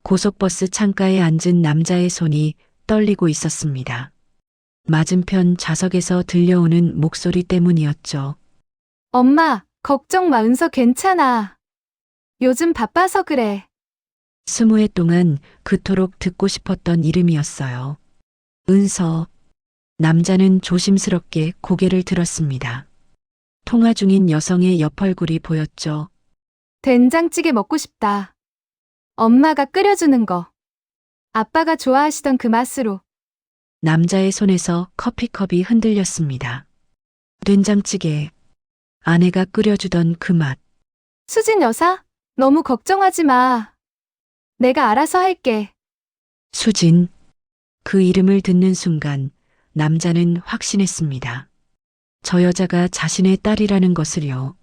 고속버스 창가에 앉은 남자의 손이 떨리고 있었습니다. 맞은편 좌석에서 들려오는 목소리 때문이었죠. 엄마, 걱정 마, 은서 괜찮아. 요즘 바빠서 그래. 20회 동안 그토록 듣고 싶었던 이름이었어요. 은서. 남자는 조심스럽게 고개를 들었습니다. 통화 중인 여성의 옆얼굴이 보였죠. 된장찌개 먹고 싶다. 엄마가 끓여주는 거. 아빠가 좋아하시던 그 맛으로. 남자의 손에서 커피컵이 흔들렸습니다. 된장찌개. 아내가 끓여주던 그 맛. 수진 여사, 너무 걱정하지 마. 내가 알아서 할게. 수진. 그 이름을 듣는 순간 남자는 확신했습니다. 저 여자가 자신의 딸이라는 것을요.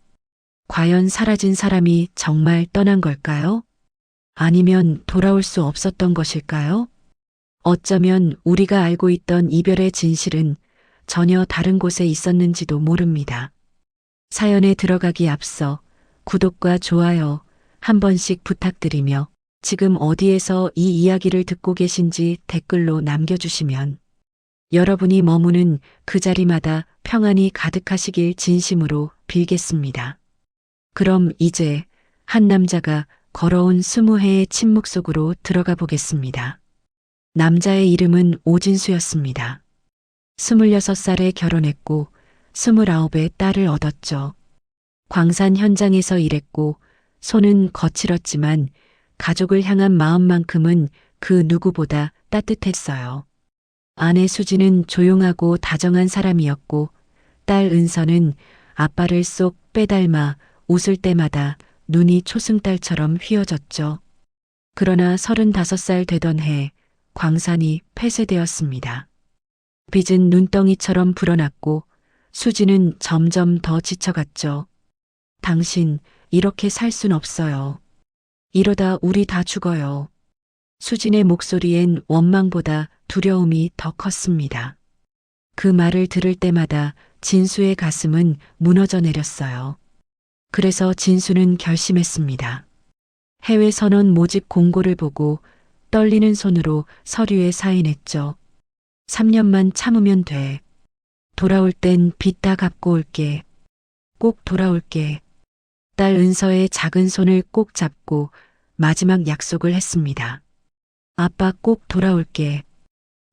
과연 사라진 사람이 정말 떠난 걸까요? 아니면 돌아올 수 없었던 것일까요? 어쩌면 우리가 알고 있던 이별의 진실은 전혀 다른 곳에 있었는지도 모릅니다. 사연에 들어가기 앞서 구독과 좋아요 한 번씩 부탁드리며 지금 어디에서 이 이야기를 듣고 계신지 댓글로 남겨주시면 여러분이 머무는 그 자리마다 평안이 가득하시길 진심으로 빌겠습니다. 그럼 이제 한 남자가 걸어온 20회의 침묵 속으로 들어가 보겠습니다. 남자의 이름은 오진수였습니다. 26살에 결혼했고 29에 딸을 얻었죠. 광산 현장에서 일했고 손은 거칠었지만 가족을 향한 마음만큼은 그 누구보다 따뜻했어요. 아내 수지는 조용하고 다정한 사람이었고 딸 은서는 아빠를 쏙 빼닮아 웃을 때마다 눈이 초승달처럼 휘어졌죠. 그러나 35살 되던 해 광산이 폐쇄되었습니다. 빚은 눈덩이처럼 불어났고 수지는 점점 더 지쳐갔죠. 당신 이렇게 살 순 없어요. 이러다 우리 다 죽어요. 수진의 목소리엔 원망보다 두려움이 더 컸습니다. 그 말을 들을 때마다 진수의 가슴은 무너져 내렸어요. 그래서 진수는 결심했습니다. 해외 선원 모집 공고를 보고 떨리는 손으로 서류에 사인했죠. 3년만 참으면 돼. 돌아올 땐 빚 다 갚고 올게. 꼭 돌아올게. 딸 은서의 작은 손을 꼭 잡고 마지막 약속을 했습니다. 아빠 꼭 돌아올게.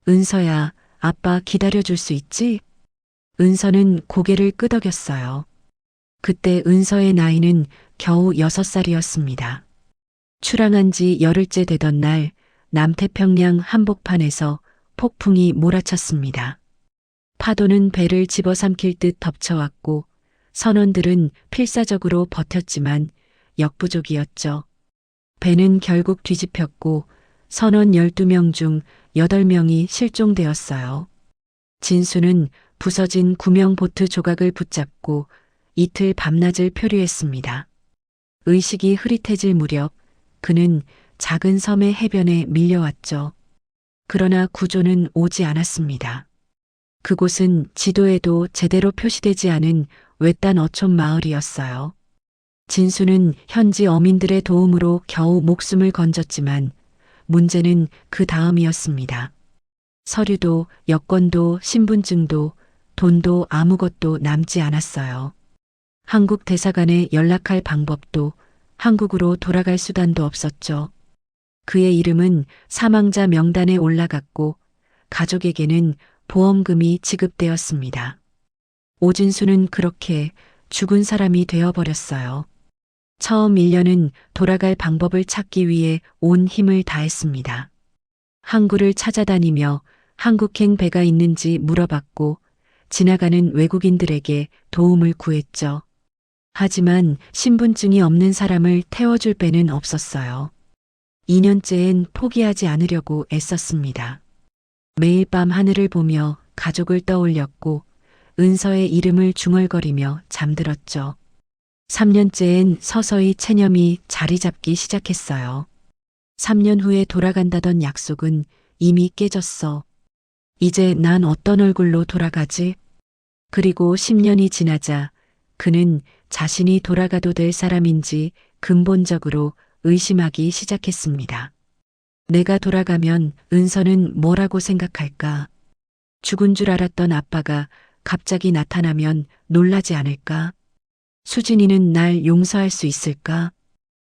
은서야, 아빠 기다려줄 수 있지? 은서는 고개를 끄덕였어요. 그때 은서의 나이는 겨우 6살이었습니다. 출항한 지 열흘째 되던 날 남태평양 한복판에서 폭풍이 몰아쳤습니다. 파도는 배를 집어삼킬 듯 덮쳐왔고 선원들은 필사적으로 버텼지만 역부족이었죠. 배는 결국 뒤집혔고 선원 12명 중 8명이 실종되었어요. 진수는 부서진 구명 보트 조각을 붙잡고 이틀 밤낮을 표류했습니다. 의식이 흐릿해질 무렵 그는 작은 섬의 해변에 밀려왔죠. 그러나 구조는 오지 않았습니다. 그곳은 지도에도 제대로 표시되지 않은 외딴 어촌 마을이었어요. 진수는 현지 어민들의 도움으로 겨우 목숨을 건졌지만 문제는 그 다음이었습니다. 서류도 여권도 신분증도 돈도 아무것도 남지 않았어요. 한국 대사관에 연락할 방법도 한국으로 돌아갈 수단도 없었죠. 그의 이름은 사망자 명단에 올라갔고 가족에게는 보험금이 지급되었습니다. 오진수는 그렇게 죽은 사람이 되어버렸어요. 처음 1년은 돌아갈 방법을 찾기 위해 온 힘을 다했습니다. 항구를 찾아다니며 한국행 배가 있는지 물어봤고 지나가는 외국인들에게 도움을 구했죠. 하지만 신분증이 없는 사람을 태워줄 배는 없었어요. 2년째엔 포기하지 않으려고 애썼습니다. 매일 밤 하늘을 보며 가족을 떠올렸고 은서의 이름을 중얼거리며 잠들었죠. 3년째엔 서서히 체념이 자리 잡기 시작했어요. 3년 후에 돌아간다던 약속은 이미 깨졌어. 이제 난 어떤 얼굴로 돌아가지? 그리고 10년이 지나자 그는 자신이 돌아가도 될 사람인지 근본적으로 의심하기 시작했습니다. 내가 돌아가면 은서는 뭐라고 생각할까? 죽은 줄 알았던 아빠가 갑자기 나타나면 놀라지 않을까? 수진이는 날 용서할 수 있을까?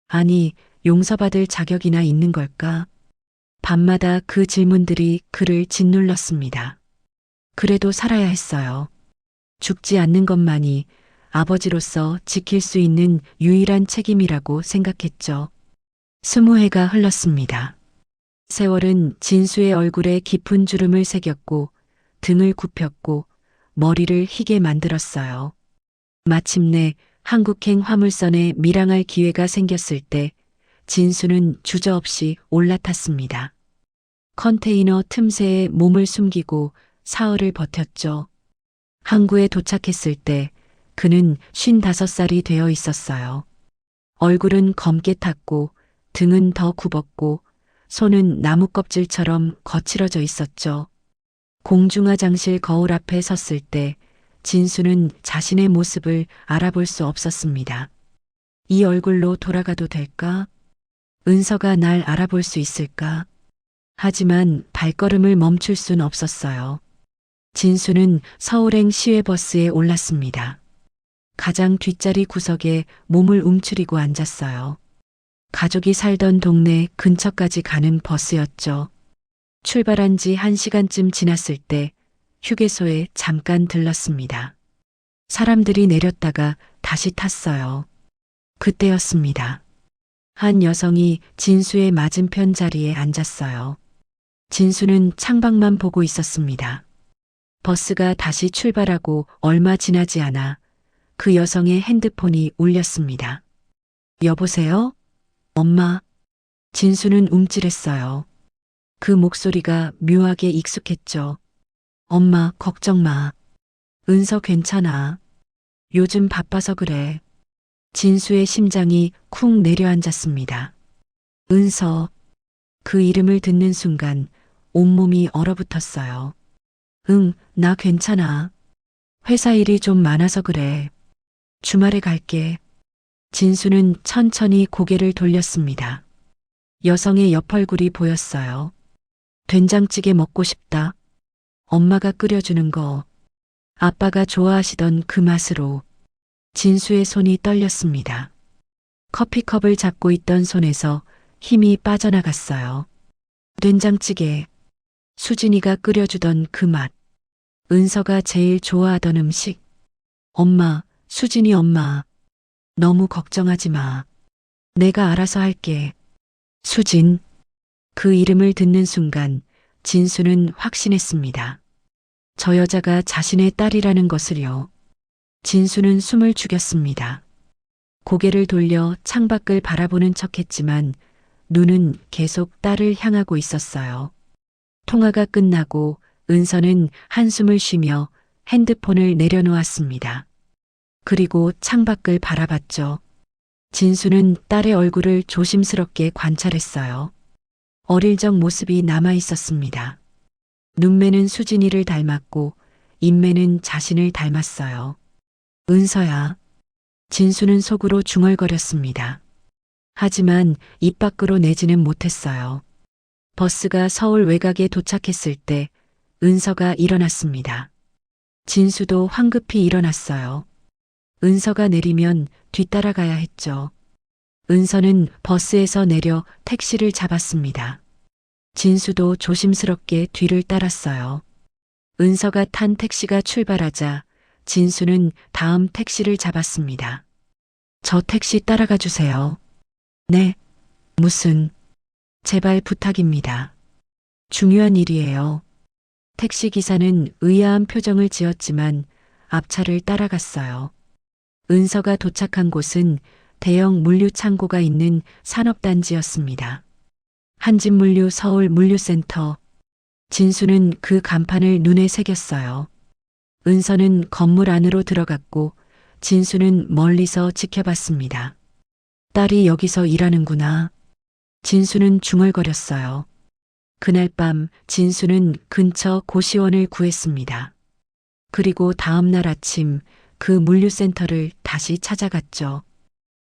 아니, 용서받을 자격이나 있는 걸까? 밤마다 그 질문들이 그를 짓눌렀습니다. 그래도 살아야 했어요. 죽지 않는 것만이 아버지로서 지킬 수 있는 유일한 책임이라고 생각했죠. 20해가 흘렀습니다. 세월은 진수의 얼굴에 깊은 주름을 새겼고 등을 굽혔고 머리를 희게 만들었어요. 마침내 한국행 화물선에 밀항할 기회가 생겼을 때 진수는 주저없이 올라탔습니다. 컨테이너 틈새에 몸을 숨기고 사흘을 버텼죠. 항구에 도착했을 때 그는 55살이 되어 있었어요. 얼굴은 검게 탔고 등은 더 굽었고 손은 나무 껍질처럼 거칠어져 있었죠. 공중화장실 거울 앞에 섰을 때 진수는 자신의 모습을 알아볼 수 없었습니다. 이 얼굴로 돌아가도 될까? 은서가 날 알아볼 수 있을까? 하지만 발걸음을 멈출 순 없었어요. 진수는 서울행 시외버스에 올랐습니다. 가장 뒷자리 구석에 몸을 움츠리고 앉았어요. 가족이 살던 동네 근처까지 가는 버스였죠. 출발한 지 1시간쯤 지났을 때 휴게소에 잠깐 들렀습니다. 사람들이 내렸다가 다시 탔어요. 그때였습니다. 한 여성이 진수의 맞은편 자리에 앉았어요. 진수는 창밖만 보고 있었습니다. 버스가 다시 출발하고 얼마 지나지 않아 그 여성의 핸드폰이 울렸습니다. 여보세요? 엄마. 진수는 움찔했어요. 그 목소리가 묘하게 익숙했죠. 엄마, 걱정 마. 은서 괜찮아. 요즘 바빠서 그래. 진수의 심장이 쿵 내려앉았습니다. 은서. 그 이름을 듣는 순간 온몸이 얼어붙었어요. 응, 나 괜찮아. 회사 일이 좀 많아서 그래. 주말에 갈게. 진수는 천천히 고개를 돌렸습니다. 여성의 옆얼굴이 보였어요. 된장찌개 먹고 싶다. 엄마가 끓여주는 거. 아빠가 좋아하시던 그 맛으로. 진수의 손이 떨렸습니다. 커피컵을 잡고 있던 손에서 힘이 빠져나갔어요. 된장찌개. 수진이가 끓여주던 그 맛. 은서가 제일 좋아하던 음식. 엄마, 수진이 엄마. 너무 걱정하지 마. 내가 알아서 할게. 수진. 그 이름을 듣는 순간 진수는 확신했습니다. 저 여자가 자신의 딸이라는 것을요. 진수는 숨을 죽였습니다. 고개를 돌려 창밖을 바라보는 척했지만 눈은 계속 딸을 향하고 있었어요. 통화가 끝나고 은서는 한숨을 쉬며 핸드폰을 내려놓았습니다. 그리고 창밖을 바라봤죠. 진수는 딸의 얼굴을 조심스럽게 관찰했어요. 어릴 적 모습이 남아 있었습니다. 눈매는 수진이를 닮았고 인매는 자신을 닮았어요. 은서야. 진수는 속으로 중얼거렸습니다. 하지만 입 밖으로 내지는 못했어요. 버스가 서울 외곽에 도착했을 때 은서가 일어났습니다. 진수도 황급히 일어났어요. 은서가 내리면 뒤따라가야 했죠. 은서는 버스에서 내려 택시를 잡았습니다. 진수도 조심스럽게 뒤를 따랐어요. 은서가 탄 택시가 출발하자 진수는 다음 택시를 잡았습니다. 저 택시 따라가 주세요. 네. 무슨. 제발 부탁입니다. 중요한 일이에요. 택시 기사는 의아한 표정을 지었지만 앞차를 따라갔어요. 은서가 도착한 곳은 대형 물류 창고가 있는 산업단지였습니다. 한진물류 서울 물류센터. 진수는 그 간판을 눈에 새겼어요. 은서는 건물 안으로 들어갔고 진수는 멀리서 지켜봤습니다. 딸이 여기서 일하는구나. 진수는 중얼거렸어요. 그날 밤 진수는 근처 고시원을 구했습니다. 그리고 다음 날 아침 그 물류센터를 다시 찾아갔죠.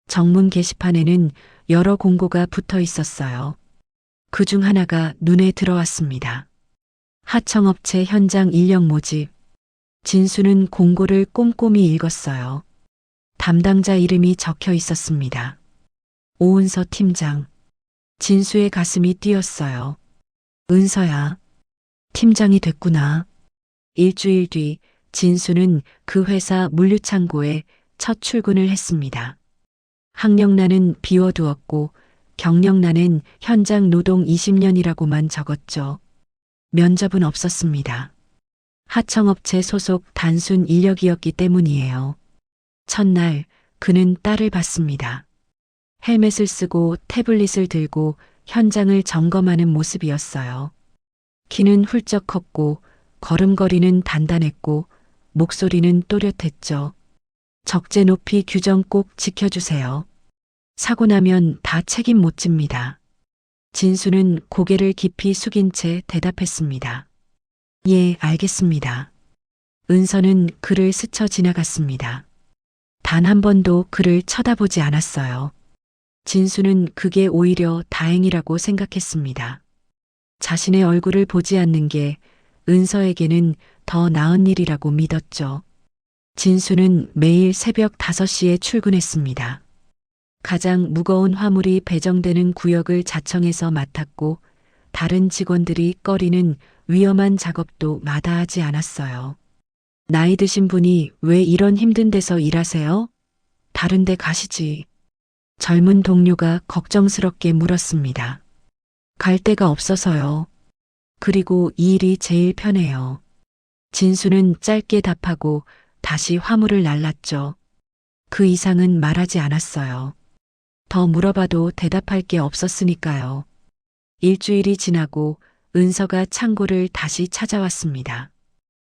정문 게시판에는 여러 공고가 붙어 있었어요. 그중 하나가 눈에 들어왔습니다. 하청업체 현장 인력 모집. 진수는 공고를 꼼꼼히 읽었어요. 담당자 이름이 적혀 있었습니다. 오은서 팀장. 진수의 가슴이 뛰었어요. 은서야, 팀장이 됐구나. 일주일 뒤 진수는 그 회사 물류창고에 첫 출근을 했습니다. 학력란은 비워두었고 경력란엔 현장 노동 20년이라고만 적었죠. 면접은 없었습니다. 하청업체 소속 단순 인력이었기 때문이에요. 첫날 그는 딸을 봤습니다. 헬멧을 쓰고 태블릿을 들고 현장을 점검하는 모습이었어요. 키는 훌쩍 컸고 걸음걸이는 단단했고 목소리는 또렷했죠. 적재 높이 규정 꼭 지켜주세요. 사고 나면 다 책임 못 집니다. 진수는 고개를 깊이 숙인 채 대답했습니다. 예, 알겠습니다. 은서는 그를 스쳐 지나갔습니다. 단 한 번도 그를 쳐다보지 않았어요. 진수는 그게 오히려 다행이라고 생각했습니다. 자신의 얼굴을 보지 않는 게 은서에게는 더 나은 일이라고 믿었죠. 진수는 매일 새벽 5시에 출근했습니다. 가장 무거운 화물이 배정되는 구역을 자청해서 맡았고 다른 직원들이 꺼리는 위험한 작업도 마다하지 않았어요. 나이 드신 분이 왜 이런 힘든 데서 일하세요? 다른 데 가시지. 젊은 동료가 걱정스럽게 물었습니다. 갈 데가 없어서요. 그리고 이 일이 제일 편해요. 진수는 짧게 답하고 다시 화물을 날랐죠. 그 이상은 말하지 않았어요. 더 물어봐도 대답할 게 없었으니까요. 일주일이 지나고 은서가 창고를 다시 찾아왔습니다.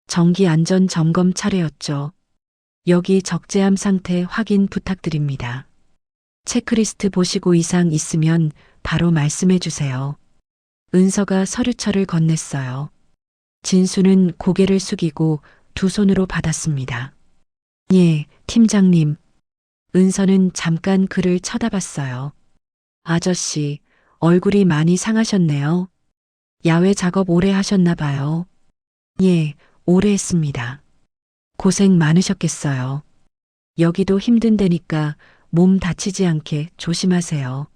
정기 안전 점검 차례였죠. 여기 적재함 상태 확인 부탁드립니다. 체크리스트 보시고 이상 있으면 바로 말씀해 주세요. 은서가 서류철을 건넸어요. 진수는 고개를 숙이고 두 손으로 받았습니다. 예, 팀장님. 은서는 잠깐 그를 쳐다봤어요. 아저씨, 얼굴이 많이 상하셨네요. 야외 작업 오래 하셨나 봐요. 예, 오래 했습니다. 고생 많으셨겠어요. 여기도 힘든 데니까 몸 다치지 않게 조심하세요.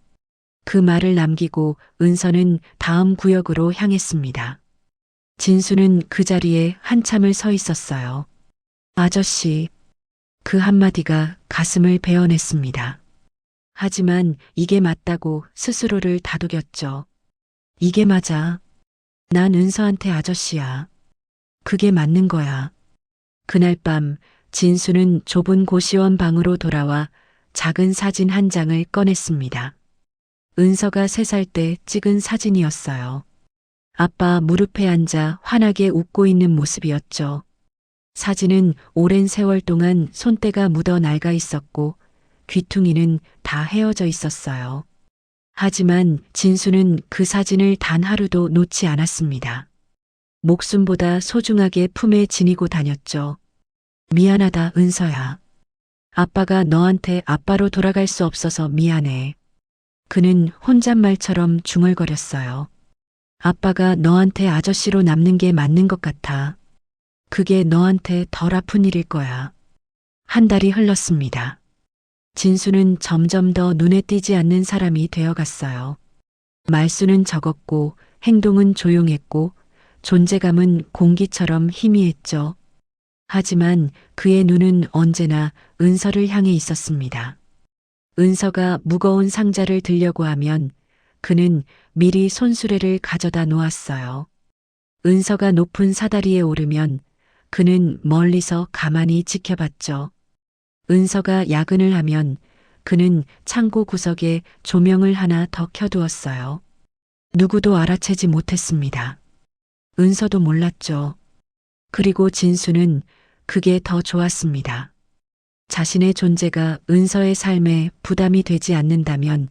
그 말을 남기고 은서는 다음 구역으로 향했습니다. 진수는 그 자리에 한참을 서 있었어요. 아저씨, 그 한마디가 가슴을 베어냈습니다. 하지만 이게 맞다고 스스로를 다독였죠. 이게 맞아. 난 은서한테 아저씨야. 그게 맞는 거야. 그날 밤 진수는 좁은 고시원 방으로 돌아와 작은 사진 한 장을 꺼냈습니다. 은서가 3살 때 찍은 사진이었어요. 아빠 무릎에 앉아 환하게 웃고 있는 모습이었죠. 사진은 오랜 세월 동안 손때가 묻어 낡아 있었고 귀퉁이는 다 헤어져 있었어요. 하지만 진수는 그 사진을 단 하루도 놓지 않았습니다. 목숨보다 소중하게 품에 지니고 다녔죠. 미안하다, 은서야. 아빠가 너한테 아빠로 돌아갈 수 없어서 미안해. 그는 혼잣말처럼 중얼거렸어요. 아빠가 너한테 아저씨로 남는 게 맞는 것 같아. 그게 너한테 덜 아픈 일일 거야. 한 달이 흘렀습니다. 진수는 점점 더 눈에 띄지 않는 사람이 되어갔어요. 말수는 적었고 행동은 조용했고 존재감은 공기처럼 희미했죠. 하지만 그의 눈은 언제나 은서를 향해 있었습니다. 은서가 무거운 상자를 들려고 하면 그는 미리 손수레를 가져다 놓았어요. 은서가 높은 사다리에 오르면 그는 멀리서 가만히 지켜봤죠. 은서가 야근을 하면 그는 창고 구석에 조명을 하나 더 켜두었어요. 누구도 알아채지 못했습니다. 은서도 몰랐죠. 그리고 진수는 그게 더 좋았습니다. 자신의 존재가 은서의 삶에 부담이 되지 않는다면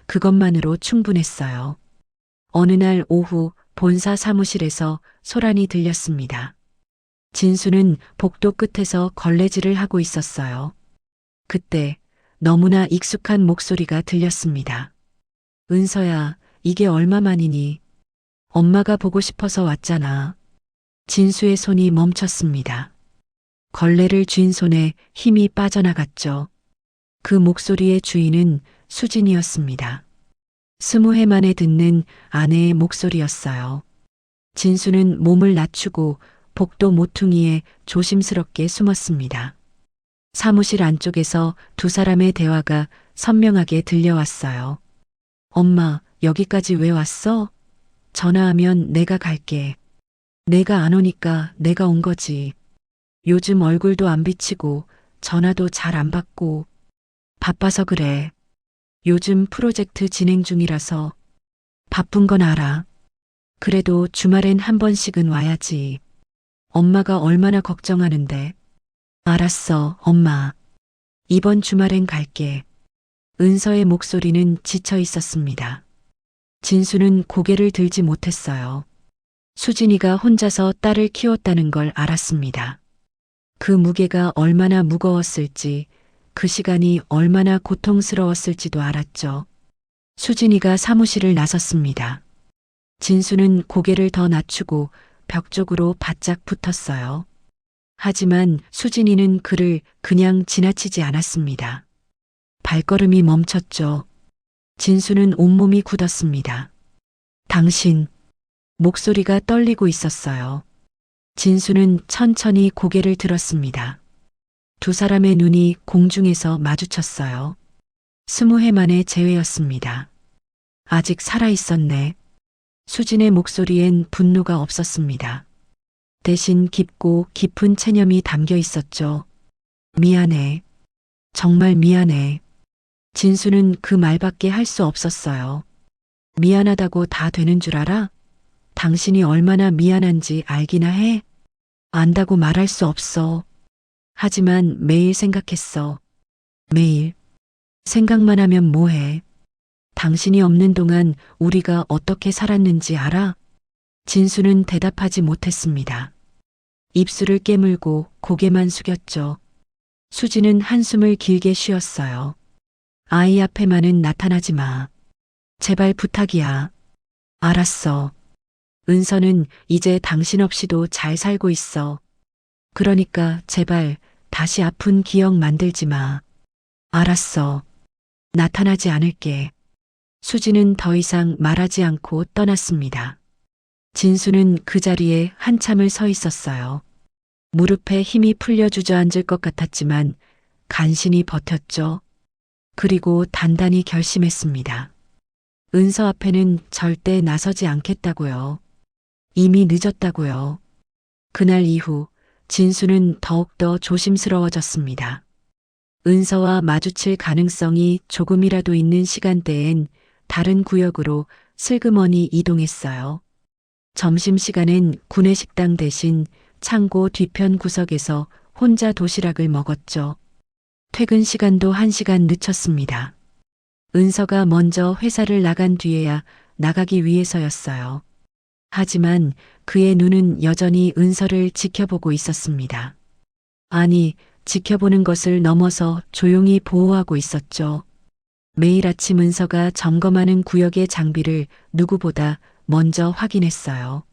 그것만으로 충분했어요. 어느 날 오후 본사 사무실에서 소란이 들렸습니다. 진수는 복도 끝에서 걸레질을 하고 있었어요. 그때 너무나 익숙한 목소리가 들렸습니다. 은서야, 이게 얼마만이니? 엄마가 보고 싶어서 왔잖아. 진수의 손이 멈췄습니다. 걸레를 쥔 손에 힘이 빠져나갔죠. 그 목소리의 주인은 수진이었습니다. 20해 만에 듣는 아내의 목소리였어요. 진수는 몸을 낮추고 복도 모퉁이에 조심스럽게 숨었습니다. 사무실 안쪽에서 두 사람의 대화가 선명하게 들려왔어요. 엄마, 여기까지 왜 왔어? 전화하면 내가 갈게. 내가 안 오니까 내가 온 거지. 요즘 얼굴도 안 비치고 전화도 잘 안 받고 바빠서 그래. 요즘 프로젝트 진행 중이라서 바쁜 건 알아. 그래도 주말엔 한 번씩은 와야지. 엄마가 얼마나 걱정하는데. 알았어, 엄마. 이번 주말엔 갈게. 은서의 목소리는 지쳐 있었습니다. 진수는 고개를 들지 못했어요. 수진이가 혼자서 딸을 키웠다는 걸 알았습니다. 그 무게가 얼마나 무거웠을지, 그 시간이 얼마나 고통스러웠을지도 알았죠. 수진이가 사무실을 나섰습니다. 진수는 고개를 더 낮추고 벽 쪽으로 바짝 붙었어요. 하지만 수진이는 그를 그냥 지나치지 않았습니다. 발걸음이 멈췄죠. 진수는 온몸이 굳었습니다. 당신, 목소리가 떨리고 있었어요. 진수는 천천히 고개를 들었습니다. 두 사람의 눈이 공중에서 마주쳤어요. 20해 만의 재회였습니다. 아직 살아있었네. 수진의 목소리엔 분노가 없었습니다. 대신 깊고 깊은 체념이 담겨 있었죠. 미안해. 정말 미안해. 진수는 그 말밖에 할 수 없었어요. 미안하다고 다 되는 줄 알아? 당신이 얼마나 미안한지 알기나 해? 안다고 말할 수 없어. 하지만 매일 생각했어. 매일. 생각만 하면 뭐해? 당신이 없는 동안 우리가 어떻게 살았는지 알아? 진수는 대답하지 못했습니다. 입술을 깨물고 고개만 숙였죠. 수지는 한숨을 길게 쉬었어요. 아이 앞에만은 나타나지 마. 제발 부탁이야. 알았어. 은서는 이제 당신 없이도 잘 살고 있어. 그러니까 제발 다시 아픈 기억 만들지 마. 알았어. 나타나지 않을게. 수지는 더 이상 말하지 않고 떠났습니다. 진수는 그 자리에 한참을 서 있었어요. 무릎에 힘이 풀려 주저앉을 것 같았지만 간신히 버텼죠. 그리고 단단히 결심했습니다. 은서 앞에는 절대 나서지 않겠다고요. 이미 늦었다고요. 그날 이후 진수는 더욱더 조심스러워졌습니다. 은서와 마주칠 가능성이 조금이라도 있는 시간대엔 다른 구역으로 슬그머니 이동했어요. 점심시간엔 구내식당 대신 창고 뒤편 구석에서 혼자 도시락을 먹었죠. 퇴근 시간도 1시간 늦췄습니다. 은서가 먼저 회사를 나간 뒤에야 나가기 위해서였어요. 하지만 그의 눈은 여전히 은서를 지켜보고 있었습니다. 아니, 지켜보는 것을 넘어서 조용히 보호하고 있었죠. 매일 아침 은서가 점검하는 구역의 장비를 누구보다 먼저 확인했어요.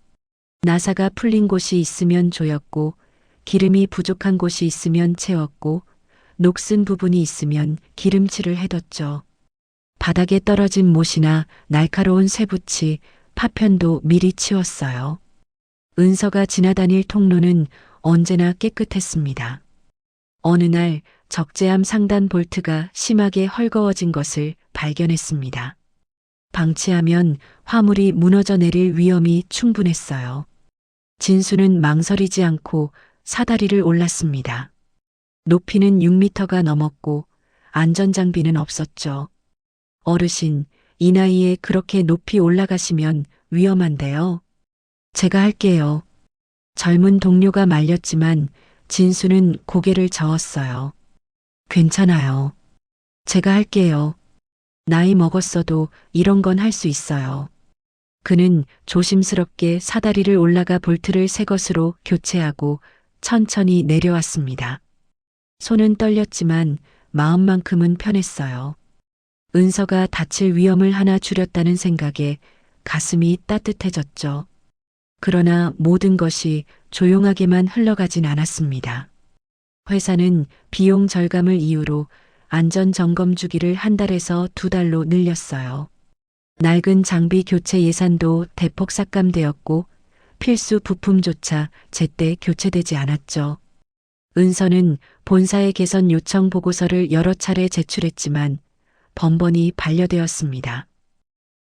나사가 풀린 곳이 있으면 조였고, 기름이 부족한 곳이 있으면 채웠고, 녹슨 부분이 있으면 기름칠을 해뒀죠. 바닥에 떨어진 못이나 날카로운 쇠붙이, 파편도 미리 치웠어요. 은서가 지나다닐 통로는 언제나 깨끗했습니다. 어느 날 적재함 상단 볼트가 심하게 헐거워진 것을 발견했습니다. 방치하면 화물이 무너져 내릴 위험이 충분했어요. 진수는 망설이지 않고 사다리를 올랐습니다. 높이는 6m가 넘었고 안전장비는 없었죠. 어르신, 이 나이에 그렇게 높이 올라가시면 위험한데요. 제가 할게요. 젊은 동료가 말렸지만 진수는 고개를 저었어요. 괜찮아요. 제가 할게요. 나이 먹었어도 이런 건 할 수 있어요. 그는 조심스럽게 사다리를 올라가 볼트를 새 것으로 교체하고 천천히 내려왔습니다. 손은 떨렸지만 마음만큼은 편했어요. 은서가 다칠 위험을 하나 줄였다는 생각에 가슴이 따뜻해졌죠. 그러나 모든 것이 조용하게만 흘러가진 않았습니다. 회사는 비용 절감을 이유로 안전 점검 주기를 한 달에서 2달로 늘렸어요. 낡은 장비 교체 예산도 대폭 삭감되었고 필수 부품조차 제때 교체되지 않았죠. 은서는 본사의 개선 요청 보고서를 여러 차례 제출했지만 번번이 반려되었습니다.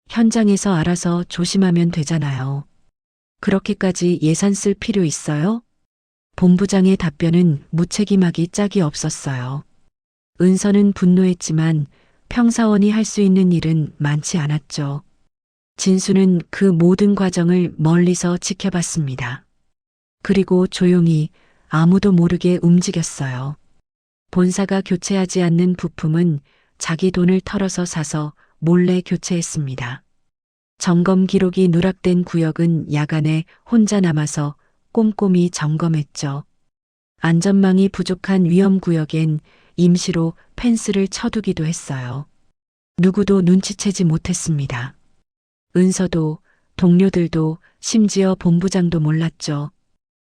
현장에서 알아서 조심하면 되잖아요. 그렇게까지 예산 쓸 필요 있어요? 본부장의 답변은 무책임하기 짝이 없었어요. 은서는 분노했지만 평사원이 할 수 있는 일은 많지 않았죠. 진수는 그 모든 과정을 멀리서 지켜봤습니다. 그리고 조용히 아무도 모르게 움직였어요. 본사가 교체하지 않는 부품은 자기 돈을 털어서 사서 몰래 교체했습니다. 점검 기록이 누락된 구역은 야간에 혼자 남아서 꼼꼼히 점검했죠. 안전망이 부족한 위험 구역엔 임시로 펜스를 쳐두기도 했어요. 누구도 눈치채지 못했습니다. 은서도 동료들도 심지어 본부장도 몰랐죠.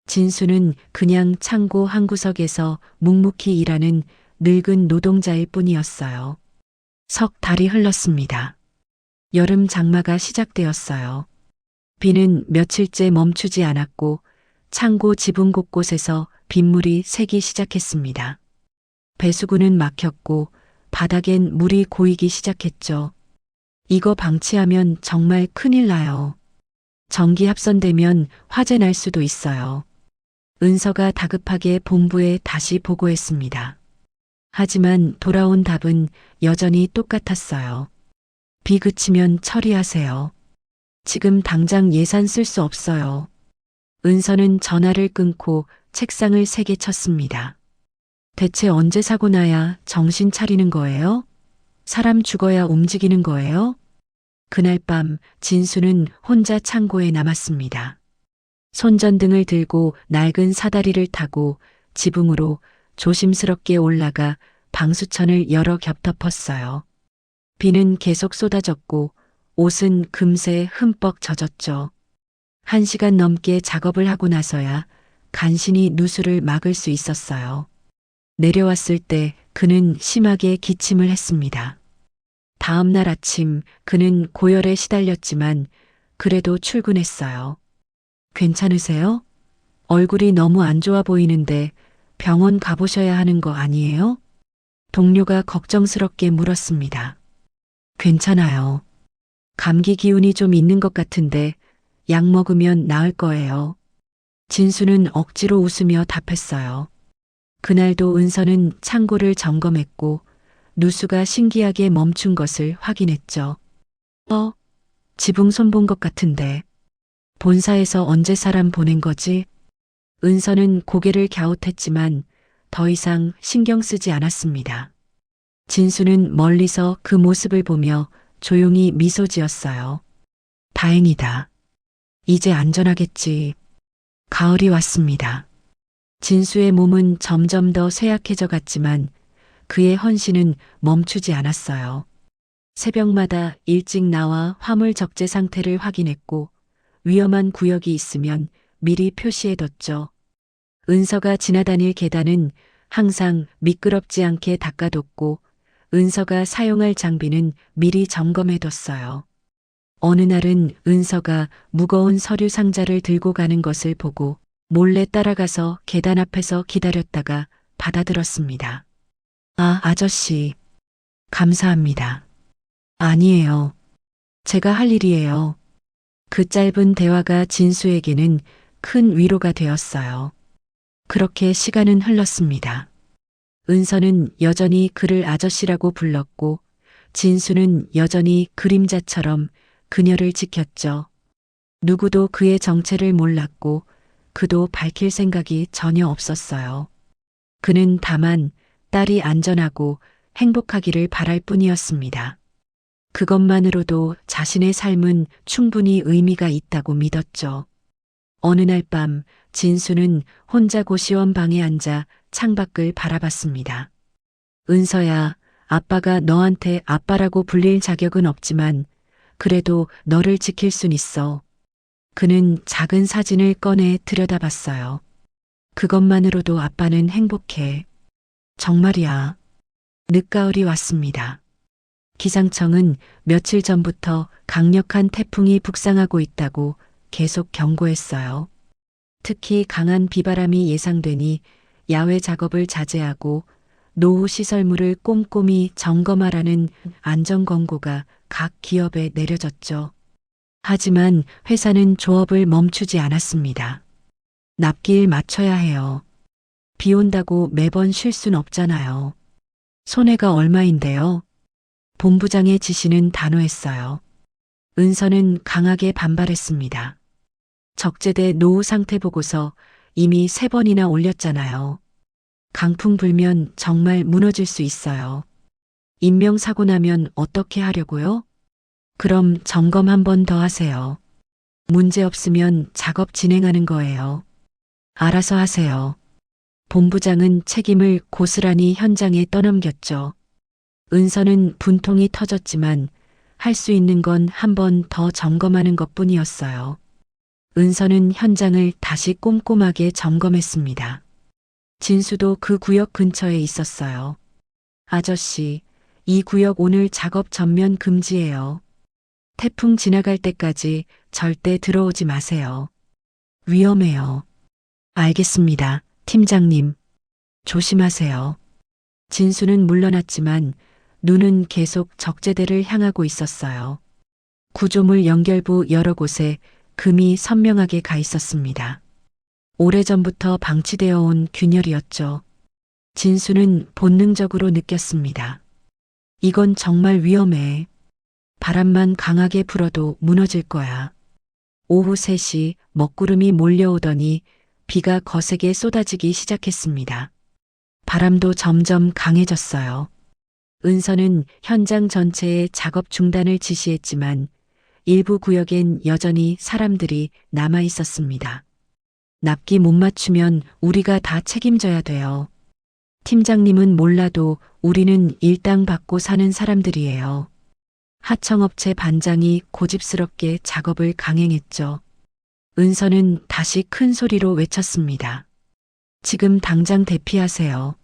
진수는 그냥 창고 한 구석에서 묵묵히 일하는 늙은 노동자일 뿐이었어요. 석 달이 흘렀습니다. 여름 장마가 시작되었어요. 비는 며칠째 멈추지 않았고 창고 지붕 곳곳에서 빗물이 새기 시작했습니다. 배수구는 막혔고 바닥엔 물이 고이기 시작했죠. 이거 방치하면 정말 큰일 나요. 전기 합선되면 화재 날 수도 있어요. 은서가 다급하게 본부에 다시 보고했습니다. 하지만 돌아온 답은 여전히 똑같았어요. 비 그치면 처리하세요. 지금 당장 예산 쓸 수 없어요. 은서는 전화를 끊고 책상을 세게 쳤습니다. 대체 언제 사고 나야 정신 차리는 거예요? 사람 죽어야 움직이는 거예요? 그날 밤 진수는 혼자 창고에 남았습니다. 손전등을 들고 낡은 사다리를 타고 지붕으로 조심스럽게 올라가 방수천을 여러 겹 덮었어요. 비는 계속 쏟아졌고 옷은 금세 흠뻑 젖었죠. 1시간 넘게 작업을 하고 나서야 간신히 누수를 막을 수 있었어요. 내려왔을 때 그는 심하게 기침을 했습니다. 다음 날 아침 그는 고열에 시달렸지만 그래도 출근했어요. 괜찮으세요? 얼굴이 너무 안 좋아 보이는데 병원 가보셔야 하는 거 아니에요? 동료가 걱정스럽게 물었습니다. 괜찮아요. 감기 기운이 좀 있는 것 같은데 약 먹으면 나을 거예요. 진수는 억지로 웃으며 답했어요. 그날도 은서는 창고를 점검했고 누수가 신기하게 멈춘 것을 확인했죠. 지붕 손본 것 같은데 본사에서 언제 사람 보낸 거지? 은서는 고개를 갸웃했지만 더 이상 신경 쓰지 않았습니다. 진수는 멀리서 그 모습을 보며 조용히 미소 지었어요. 다행이다. 이제 안전하겠지. 가을이 왔습니다. 진수의 몸은 점점 더 쇠약해져 갔지만 그의 헌신은 멈추지 않았어요. 새벽마다 일찍 나와 화물 적재 상태를 확인했고 위험한 구역이 있으면 미리 표시해뒀죠. 은서가 지나다닐 계단은 항상 미끄럽지 않게 닦아뒀고 은서가 사용할 장비는 미리 점검해뒀어요. 어느 날은 은서가 무거운 서류 상자를 들고 가는 것을 보고 몰래 따라가서 계단 앞에서 기다렸다가 받아들었습니다. 아, 아저씨. 감사합니다. 아니에요. 제가 할 일이에요. 그 짧은 대화가 진수에게는 큰 위로가 되었어요. 그렇게 시간은 흘렀습니다. 은서는 여전히 그를 아저씨라고 불렀고 진수는 여전히 그림자처럼 그녀를 지켰죠. 누구도 그의 정체를 몰랐고 그도 밝힐 생각이 전혀 없었어요. 그는 다만 딸이 안전하고 행복하기를 바랄 뿐이었습니다. 그것만으로도 자신의 삶은 충분히 의미가 있다고 믿었죠. 어느 날 밤 진수는 혼자 고시원 방에 앉아 창밖을 바라봤습니다. 은서야, 아빠가 너한테 아빠라고 불릴 자격은 없지만 그래도 너를 지킬 순 있어. 그는 작은 사진을 꺼내 들여다봤어요. 그것만으로도 아빠는 행복해. 정말이야. 늦가을이 왔습니다. 기상청은 며칠 전부터 강력한 태풍이 북상하고 있다고 계속 경고했어요. 특히 강한 비바람이 예상되니 야외 작업을 자제하고 노후 시설물을 꼼꼼히 점검하라는 안전 권고가 각 기업에 내려졌죠. 하지만 회사는 조업을 멈추지 않았습니다. 납기일 맞춰야 해요. 비 온다고 매번 쉴 순 없잖아요. 손해가 얼마인데요? 본부장의 지시는 단호했어요. 은서는 강하게 반발했습니다. 적재대 노후 상태 보고서 이미 3번이나 올렸잖아요. 강풍 불면 정말 무너질 수 있어요. 인명사고 나면 어떻게 하려고요? 그럼 점검 한 번 더 하세요. 문제 없으면 작업 진행하는 거예요. 알아서 하세요. 본부장은 책임을 고스란히 현장에 떠넘겼죠. 은서는 분통이 터졌지만 할 수 있는 건 한 번 더 점검하는 것뿐이었어요. 은서는 현장을 다시 꼼꼼하게 점검했습니다. 진수도 그 구역 근처에 있었어요. 아저씨, 이 구역 오늘 작업 전면 금지예요. 태풍 지나갈 때까지 절대 들어오지 마세요. 위험해요. 알겠습니다, 팀장님. 조심하세요. 진수는 물러났지만 눈은 계속 적재대를 향하고 있었어요. 구조물 연결부 여러 곳에 금이 선명하게 가 있었습니다. 오래전부터 방치되어 온 균열이었죠. 진수는 본능적으로 느꼈습니다. 이건 정말 위험해. 바람만 강하게 불어도 무너질 거야. 오후 3시 먹구름이 몰려오더니 비가 거세게 쏟아지기 시작했습니다. 바람도 점점 강해졌어요. 은서는 현장 전체에 작업 중단을 지시했지만 일부 구역엔 여전히 사람들이 남아 있었습니다. 납기 못 맞추면 우리가 다 책임져야 돼요. 팀장님은 몰라도 우리는 일당 받고 사는 사람들이에요. 하청업체 반장이 고집스럽게 작업을 강행했죠. 은서는 다시 큰 소리로 외쳤습니다. 지금 당장 대피하세요.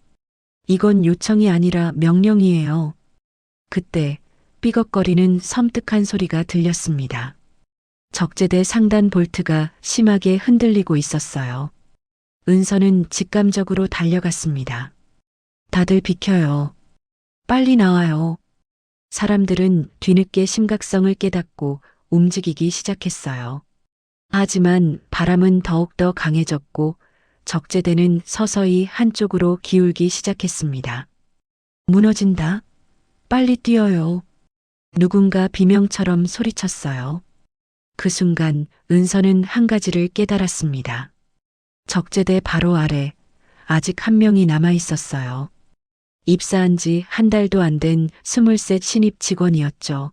이건 요청이 아니라 명령이에요. 그때 삐걱거리는 섬뜩한 소리가 들렸습니다. 적재대 상단 볼트가 심하게 흔들리고 있었어요. 은서는 직감적으로 달려갔습니다. 다들 비켜요. 빨리 나와요. 사람들은 뒤늦게 심각성을 깨닫고 움직이기 시작했어요. 하지만 바람은 더욱더 강해졌고 적재대는 서서히 한쪽으로 기울기 시작했습니다. 무너진다. 빨리 뛰어요. 누군가 비명처럼 소리쳤어요. 그 순간 은서는 한 가지를 깨달았습니다. 적재대 바로 아래 아직 한 명이 남아 있었어요. 입사한 지 한 달도 안 된 23 신입 직원이었죠.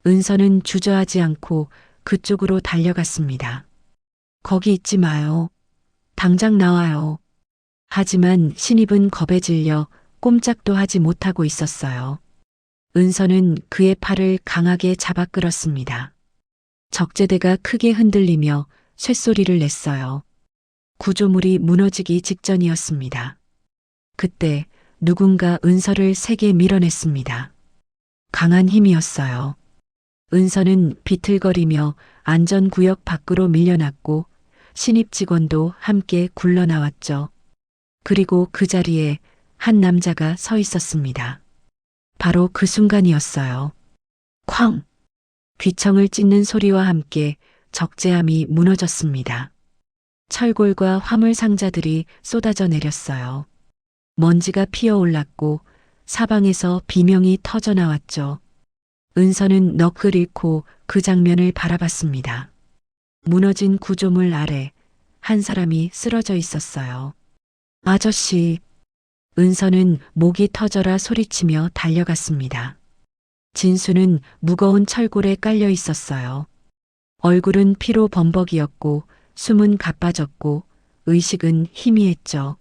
은서는 주저하지 않고 그쪽으로 달려갔습니다. 거기 있지 마요. 당장 나와요. 하지만 신입은 겁에 질려 꼼짝도 하지 못하고 있었어요. 은서는 그의 팔을 강하게 잡아 끌었습니다. 적재대가 크게 흔들리며 쇳소리를 냈어요. 구조물이 무너지기 직전이었습니다. 그때 누군가 은서를 세게 밀어냈습니다. 강한 힘이었어요. 은서는 비틀거리며 안전구역 밖으로 밀려났고 신입 직원도 함께 굴러나왔죠. 그리고 그 자리에 한 남자가 서 있었습니다. 바로 그 순간이었어요. 쾅! 귀청을 찢는 소리와 함께 적재함이 무너졌습니다. 철골과 화물 상자들이 쏟아져 내렸어요. 먼지가 피어올랐고 사방에서 비명이 터져 나왔죠. 은서는 넋을 잃고 그 장면을 바라봤습니다. 무너진 구조물 아래 한 사람이 쓰러져 있었어요. 아저씨. 은서는 목이 터져라 소리치며 달려갔습니다. 진수는 무거운 철골에 깔려 있었어요. 얼굴은 피로 범벅이었고 숨은 가빠졌고 의식은 희미했죠.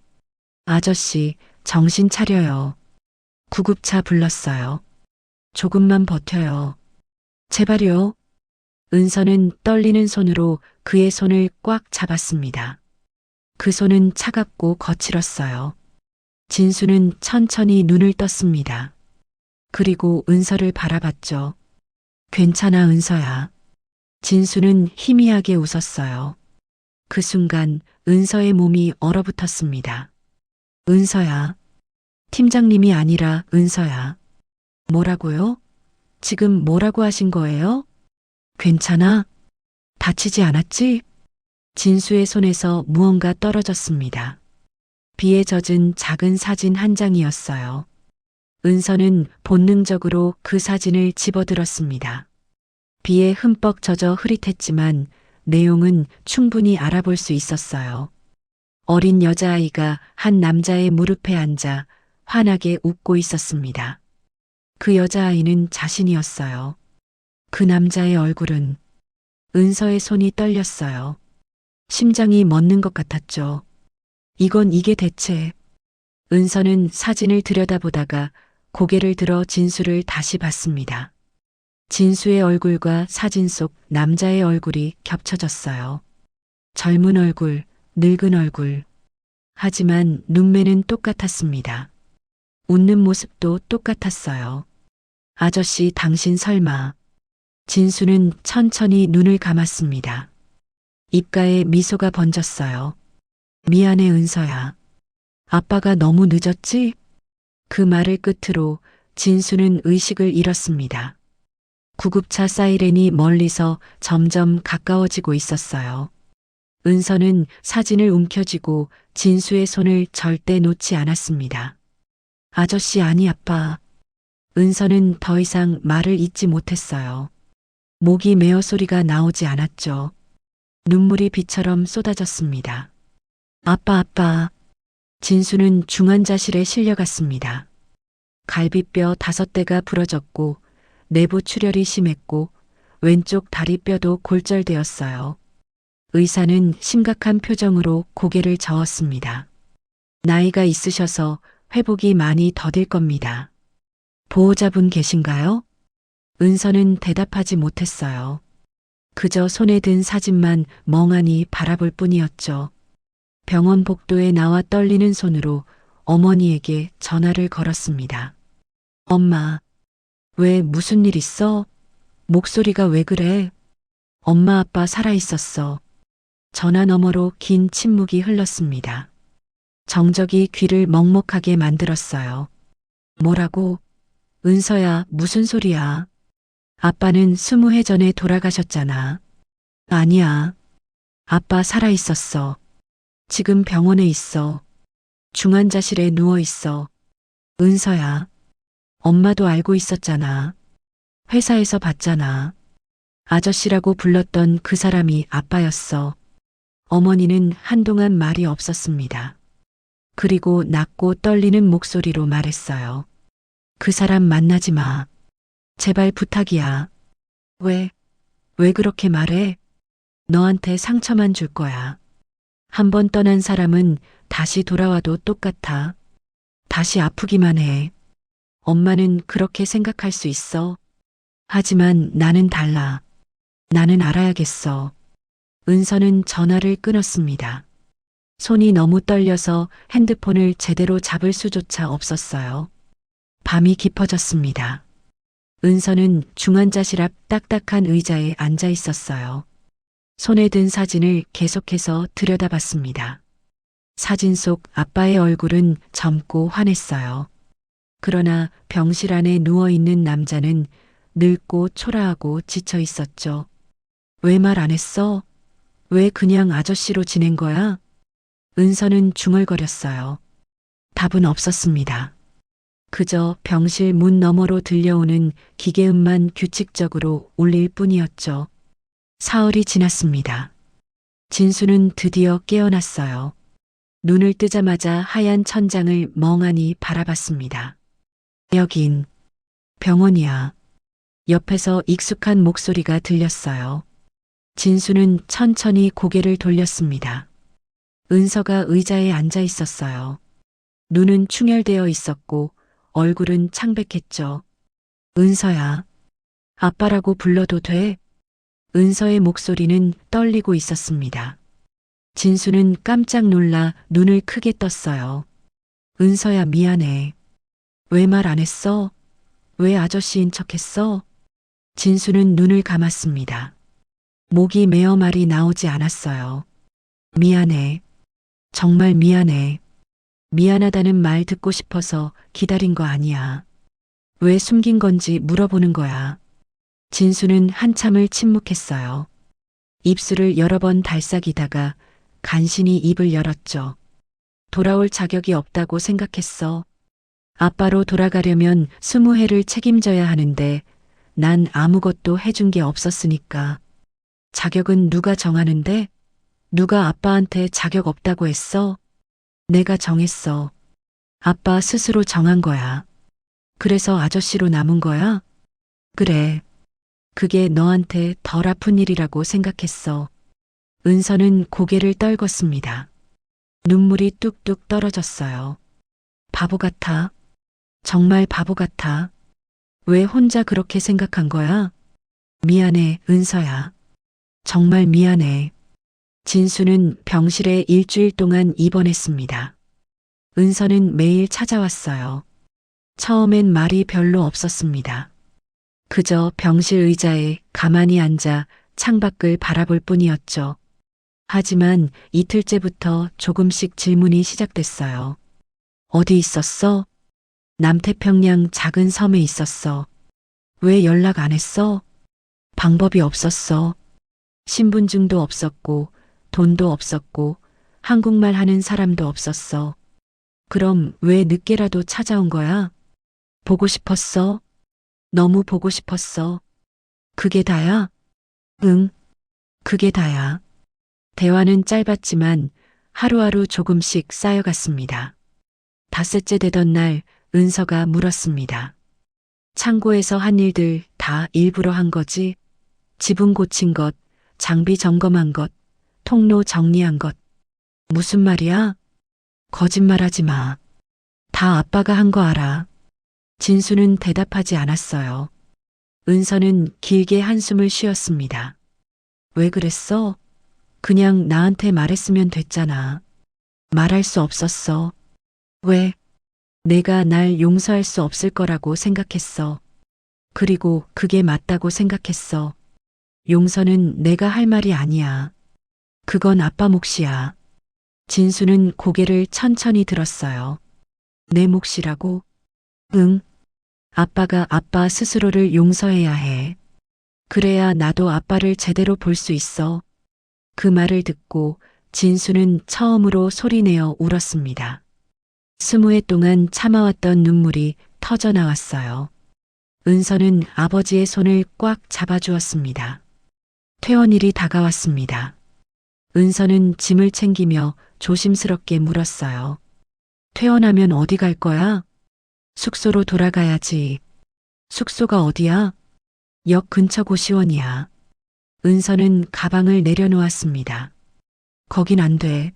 아저씨, 정신 차려요. 구급차 불렀어요. 조금만 버텨요. 제발요. 은서는 떨리는 손으로 그의 손을 꽉 잡았습니다. 그 손은 차갑고 거칠었어요. 진수는 천천히 눈을 떴습니다. 그리고 은서를 바라봤죠. 괜찮아, 은서야. 진수는 희미하게 웃었어요. 그 순간 은서의 몸이 얼어붙었습니다. 은서야. 팀장님이 아니라 은서야. 뭐라고요? 지금 뭐라고 하신 거예요? 괜찮아? 다치지 않았지? 진수의 손에서 무언가 떨어졌습니다. 비에 젖은 작은 사진 한 장이었어요. 은서는 본능적으로 그 사진을 집어들었습니다. 비에 흠뻑 젖어 흐릿했지만 내용은 충분히 알아볼 수 있었어요. 어린 여자아이가 한 남자의 무릎에 앉아 환하게 웃고 있었습니다. 그 여자아이는 자신이었어요. 그 남자의 얼굴은 은서의 손이 떨렸어요. 심장이 멎는 것 같았죠. 이게 대체. 은서는 사진을 들여다보다가 고개를 들어 진수를 다시 봤습니다. 진수의 얼굴과 사진 속 남자의 얼굴이 겹쳐졌어요. 젊은 얼굴, 늙은 얼굴. 하지만 눈매는 똑같았습니다. 웃는 모습도 똑같았어요. 아저씨, 당신 설마. 진수는 천천히 눈을 감았습니다. 입가에 미소가 번졌어요. 미안해, 은서야. 아빠가 너무 늦었지? 그 말을 끝으로 진수는 의식을 잃었습니다. 구급차 사이렌이 멀리서 점점 가까워지고 있었어요. 은서는 사진을 움켜쥐고 진수의 손을 절대 놓지 않았습니다. 아저씨, 아니, 아빠. 은서는 더 이상 말을 잇지 못했어요. 목이 메어 소리가 나오지 않았죠. 눈물이 비처럼 쏟아졌습니다. 아빠. 진수는 중환자실에 실려갔습니다. 갈비뼈 5대가 부러졌고 내부 출혈이 심했고 왼쪽 다리뼈도 골절되었어요. 의사는 심각한 표정으로 고개를 저었습니다. 나이가 있으셔서 회복이 많이 더딜 겁니다. 보호자분 계신가요? 은서는 대답하지 못했어요. 그저 손에 든 사진만 멍하니 바라볼 뿐이었죠. 병원 복도에 나와 떨리는 손으로 어머니에게 전화를 걸었습니다. 엄마, 왜 무슨 일 있어? 목소리가 왜 그래? 엄마, 아빠 살아있었어. 전화 너머로 긴 침묵이 흘렀습니다. 정적이 귀를 먹먹하게 만들었어요. 뭐라고? 은서야, 무슨 소리야? 아빠는 20해 전에 돌아가셨잖아. 아니야. 아빠 살아있었어. 지금 병원에 있어. 중환자실에 누워 있어. 은서야. 엄마도 알고 있었잖아. 회사에서 봤잖아. 아저씨라고 불렀던 그 사람이 아빠였어. 어머니는 한동안 말이 없었습니다. 그리고 낮고 떨리는 목소리로 말했어요. 그 사람 만나지 마. 제발 부탁이야. 왜 그렇게 말해? 너한테 상처만 줄 거야. 한 번 떠난 사람은 다시 돌아와도 똑같아. 다시 아프기만 해. 엄마는 그렇게 생각할 수 있어. 하지만 나는 달라. 나는 알아야겠어. 은서는 전화를 끊었습니다. 손이 너무 떨려서 핸드폰을 제대로 잡을 수조차 없었어요. 밤이 깊어졌습니다. 은서는 중환자실 앞 딱딱한 의자에 앉아 있었어요. 손에 든 사진을 계속해서 들여다봤습니다. 사진 속 아빠의 얼굴은 젊고 환했어요. 그러나 병실 안에 누워있는 남자는 늙고 초라하고 지쳐 있었죠. 왜 말 안 했어? 왜 그냥 아저씨로 지낸 거야? 은서는 중얼거렸어요. 답은 없었습니다. 그저 병실 문 너머로 들려오는 기계음만 규칙적으로 울릴 뿐이었죠. 사흘이 지났습니다. 진수는 드디어 깨어났어요. 눈을 뜨자마자 하얀 천장을 멍하니 바라봤습니다. 여긴 병원이야. 옆에서 익숙한 목소리가 들렸어요. 진수는 천천히 고개를 돌렸습니다. 은서가 의자에 앉아 있었어요. 눈은 충혈되어 있었고 얼굴은 창백했죠. 은서야. 아빠라고 불러도 돼? 은서의 목소리는 떨리고 있었습니다. 진수는 깜짝 놀라 눈을 크게 떴어요. 은서야, 미안해. 왜 말 안 했어? 왜 아저씨인 척 했어? 진수는 눈을 감았습니다. 목이 메어 말이 나오지 않았어요. 미안해. 정말 미안해. 미안하다는 말 듣고 싶어서 기다린 거 아니야. 왜 숨긴 건지 물어보는 거야. 진수는 한참을 침묵했어요. 입술을 여러 번 달싹이다가 간신히 입을 열었죠. 돌아올 자격이 없다고 생각했어. 아빠로 돌아가려면 20해를 책임져야 하는데 난 아무것도 해준 게 없었으니까. 자격은 누가 정하는데? 누가 아빠한테 자격 없다고 했어? 내가 정했어. 아빠 스스로 정한 거야. 그래서 아저씨로 남은 거야? 그래. 그게 너한테 덜 아픈 일이라고 생각했어. 은서는 고개를 떨궜습니다. 눈물이 뚝뚝 떨어졌어요. 바보 같아. 정말 바보 같아. 왜 혼자 그렇게 생각한 거야? 미안해, 은서야. 정말 미안해. 진수는 병실에 일주일 동안 입원했습니다. 은서는 매일 찾아왔어요. 처음엔 말이 별로 없었습니다. 그저 병실 의자에 가만히 앉아 창밖을 바라볼 뿐이었죠. 하지만 이틀째부터 조금씩 질문이 시작됐어요. 어디 있었어? 남태평양 작은 섬에 있었어. 왜 연락 안 했어? 방법이 없었어. 신분증도 없었고, 돈도 없었고, 한국말 하는 사람도 없었어. 그럼 왜 늦게라도 찾아온 거야? 보고 싶었어? 너무 보고 싶었어. 그게 다야? 응, 그게 다야. 대화는 짧았지만 하루하루 조금씩 쌓여갔습니다. 닷새째 되던 날 은서가 물었습니다. 창고에서 한 일들 다 일부러 한 거지? 지붕 고친 것, 장비 점검한 것, 통로 정리한 것. 무슨 말이야? 거짓말하지 마. 다 아빠가 한 거 알아. 진수는 대답하지 않았어요. 은서는 길게 한숨을 쉬었습니다. 왜 그랬어? 그냥 나한테 말했으면 됐잖아. 말할 수 없었어. 왜? 내가 날 용서할 수 없을 거라고 생각했어. 그리고 그게 맞다고 생각했어. 용서는 내가 할 말이 아니야. 그건 아빠 몫이야. 진수는 고개를 천천히 들었어요. 내 몫이라고? 응. 아빠가 아빠 스스로를 용서해야 해. 그래야 나도 아빠를 제대로 볼 수 있어. 그 말을 듣고 진수는 처음으로 소리내어 울었습니다. 20해 동안 참아왔던 눈물이 터져 나왔어요. 은서는 아버지의 손을 꽉 잡아주었습니다. 퇴원일이 다가왔습니다. 은서는 짐을 챙기며 조심스럽게 물었어요. 퇴원하면 어디 갈 거야? 숙소로 돌아가야지. 숙소가 어디야? 역 근처 고시원이야. 은서는 가방을 내려놓았습니다. 거긴 안 돼.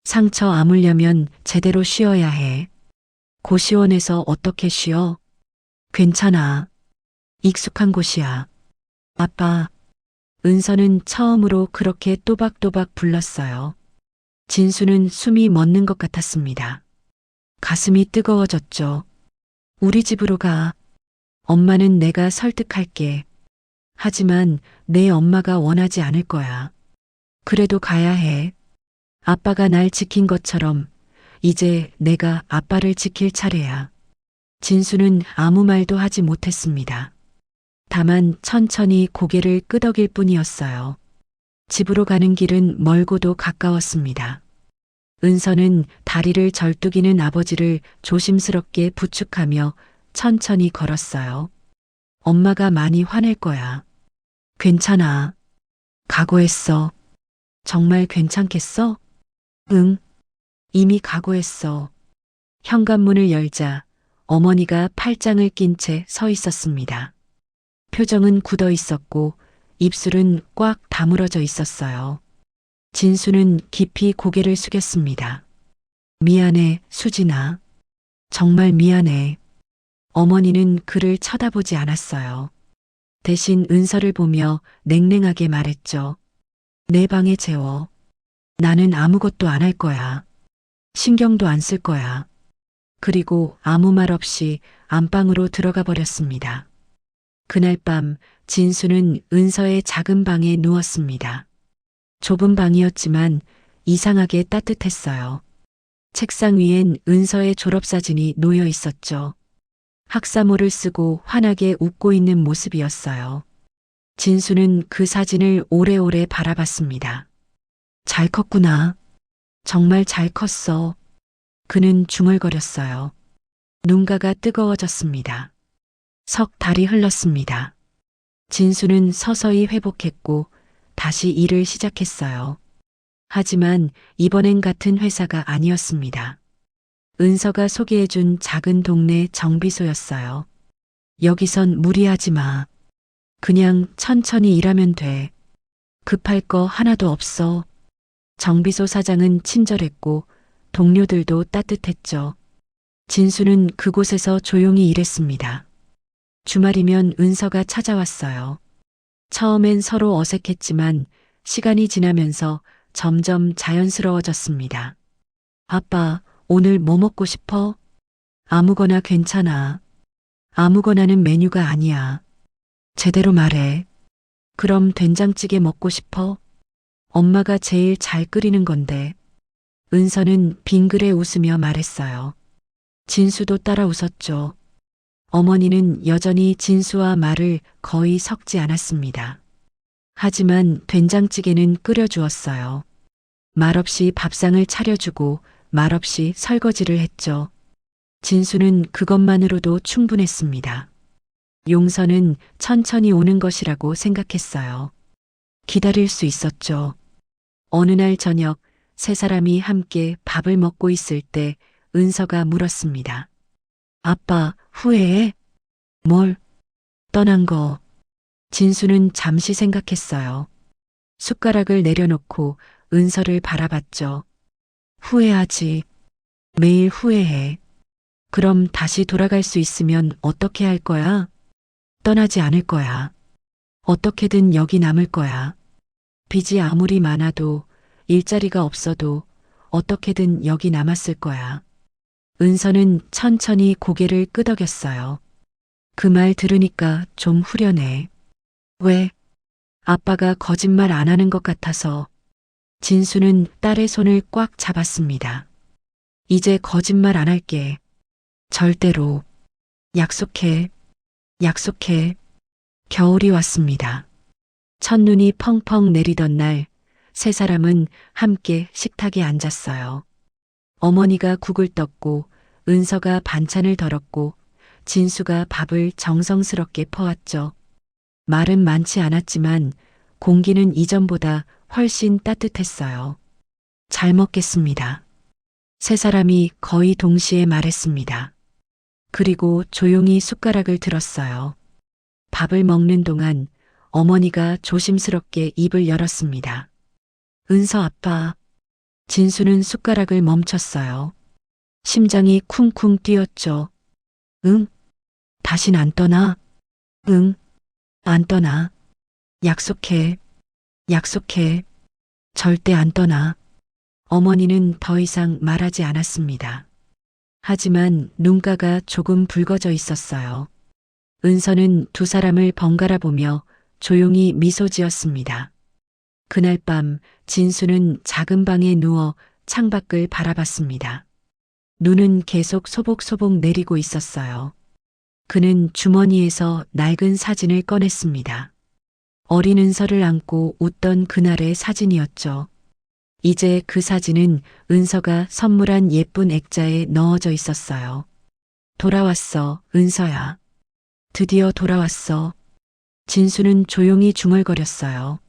상처 아물려면 제대로 쉬어야 해. 고시원에서 어떻게 쉬어? 괜찮아. 익숙한 곳이야. 아빠. 은서는 처음으로 그렇게 또박또박 불렀어요. 진수는 숨이 멎는 것 같았습니다. 가슴이 뜨거워졌죠. 우리 집으로 가. 엄마는 내가 설득할게. 하지만 내 엄마가 원하지 않을 거야. 그래도 가야 해. 아빠가 날 지킨 것처럼 이제 내가 아빠를 지킬 차례야. 진수는 아무 말도 하지 못했습니다. 다만 천천히 고개를 끄덕일 뿐이었어요. 집으로 가는 길은 멀고도 가까웠습니다. 은서는 다리를 절뚝이는 아버지를 조심스럽게 부축하며 천천히 걸었어요. 엄마가 많이 화낼 거야. 괜찮아. 각오했어. 정말 괜찮겠어? 응. 이미 각오했어. 현관문을 열자 어머니가 팔짱을 낀 채 서 있었습니다. 표정은 굳어 있었고 입술은 꽉 다물어져 있었어요. 진수는 깊이 고개를 숙였습니다. 미안해, 수진아. 정말 미안해. 어머니는 그를 쳐다보지 않았어요. 대신 은서를 보며 냉랭하게 말했죠. 내 방에 재워. 나는 아무것도 안 할 거야. 신경도 안 쓸 거야. 그리고 아무 말 없이 안방으로 들어가 버렸습니다. 그날 밤 진수는 은서의 작은 방에 누웠습니다. 좁은 방이었지만 이상하게 따뜻했어요. 책상 위엔 은서의 졸업사진이 놓여 있었죠. 학사모를 쓰고 환하게 웃고 있는 모습이었어요. 진수는 그 사진을 오래오래 바라봤습니다. 잘 컸구나. 정말 잘 컸어. 그는 중얼거렸어요. 눈가가 뜨거워졌습니다. 석 달이 흘렀습니다. 진수는 서서히 회복했고 다시 일을 시작했어요. 하지만 이번엔 같은 회사가 아니었습니다. 은서가 소개해준 작은 동네 정비소였어요. 여기선 무리하지 마. 그냥 천천히 일하면 돼. 급할 거 하나도 없어. 정비소 사장은 친절했고 동료들도 따뜻했죠. 진수는 그곳에서 조용히 일했습니다. 주말이면 은서가 찾아왔어요. 처음엔 서로 어색했지만 시간이 지나면서 점점 자연스러워졌습니다. 아빠, 오늘 뭐 먹고 싶어? 아무거나 괜찮아. 아무거나는 메뉴가 아니야. 제대로 말해. 그럼 된장찌개 먹고 싶어? 엄마가 제일 잘 끓이는 건데. 은서는 빙그레 웃으며 말했어요. 진수도 따라 웃었죠. 어머니는 여전히 진수와 말을 거의 섞지 않았습니다. 하지만 된장찌개는 끓여주었어요. 말없이 밥상을 차려주고 말없이 설거지를 했죠. 진수는 그것만으로도 충분했습니다. 용서는 천천히 오는 것이라고 생각했어요. 기다릴 수 있었죠. 어느 날 저녁 세 사람이 함께 밥을 먹고 있을 때 은서가 물었습니다. 아빠, 후회해? 뭘? 떠난 거. 진수는 잠시 생각했어요. 숟가락을 내려놓고 은서를 바라봤죠. 후회하지. 매일 후회해. 그럼 다시 돌아갈 수 있으면 어떻게 할 거야? 떠나지 않을 거야. 어떻게든 여기 남을 거야. 빚이 아무리 많아도 일자리가 없어도 어떻게든 여기 남았을 거야. 은서는 천천히 고개를 끄덕였어요. 그 말 들으니까 좀 후련해. 왜? 아빠가 거짓말 안 하는 것 같아서. 진수는 딸의 손을 꽉 잡았습니다. 이제 거짓말 안 할게. 절대로. 약속해. 약속해. 겨울이 왔습니다. 첫눈이 펑펑 내리던 날, 세 사람은 함께 식탁에 앉았어요. 어머니가 국을 떴고, 은서가 반찬을 덜었고, 진수가 밥을 정성스럽게 퍼왔죠. 말은 많지 않았지만 공기는 이전보다 훨씬 따뜻했어요. 잘 먹겠습니다. 세 사람이 거의 동시에 말했습니다. 그리고 조용히 숟가락을 들었어요. 밥을 먹는 동안 어머니가 조심스럽게 입을 열었습니다. 은서 아빠. 진수는 숟가락을 멈췄어요. 심장이 쿵쿵 뛰었죠. 응? 다신 안 떠나? 응? 안 떠나. 약속해. 약속해. 절대 안 떠나. 어머니는 더 이상 말하지 않았습니다. 하지만 눈가가 조금 붉어져 있었어요. 은서는 두 사람을 번갈아 보며 조용히 미소 지었습니다. 그날 밤 진수는 작은 방에 누워 창밖을 바라봤습니다. 눈은 계속 소복소복 내리고 있었어요. 그는 주머니에서 낡은 사진을 꺼냈습니다. 어린 은서를 안고 웃던 그날의 사진이었죠. 이제 그 사진은 은서가 선물한 예쁜 액자에 넣어져 있었어요. 돌아왔어, 은서야. 드디어 돌아왔어. 진수는 조용히 중얼거렸어요.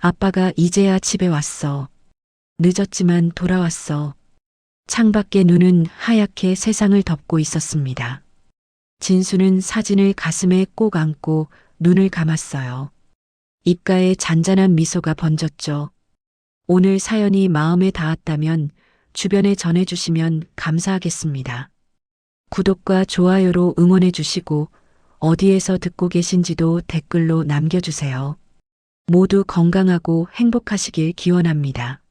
아빠가 이제야 집에 왔어. 늦었지만 돌아왔어. 창밖의 눈은 하얗게 세상을 덮고 있었습니다. 진수는 사진을 가슴에 꼭 안고 눈을 감았어요. 입가에 잔잔한 미소가 번졌죠. 오늘 사연이 마음에 닿았다면 주변에 전해주시면 감사하겠습니다. 구독과 좋아요로 응원해 주시고 어디에서 듣고 계신지도 댓글로 남겨주세요. 모두 건강하고 행복하시길 기원합니다.